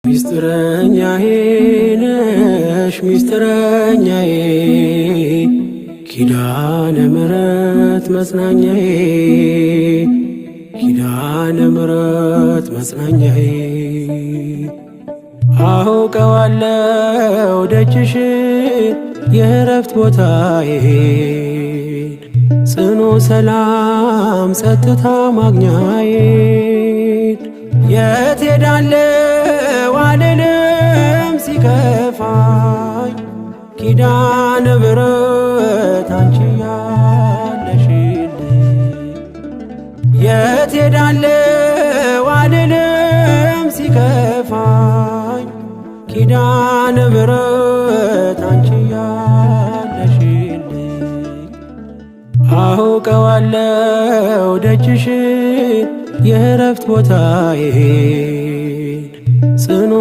ሚስጥረኛዬ ነሽ ሚስጥረኛዬ ኪዳነ ምሕረት መጽናኛዬ ኪዳነ ምሕረት መጽናኛዬ አውቀዋለሁ ደጅሽን የእረፍት ቦታዬን ጽኑ ሰላም ጸጥታ ማግኛዬን የት ሄዳለሁ አልልም ሲከፋኝ ኪዳነ ምሕረት አንቺ ያለሽልኝ የት ሄዳለሁ አልልም ሲከፋኝ ኪዳነ ምሕረት አንቺ ያለሽልኝ አውቀዋለሁ ደጅሽን የእረፍት ቦታዬን ጽኑ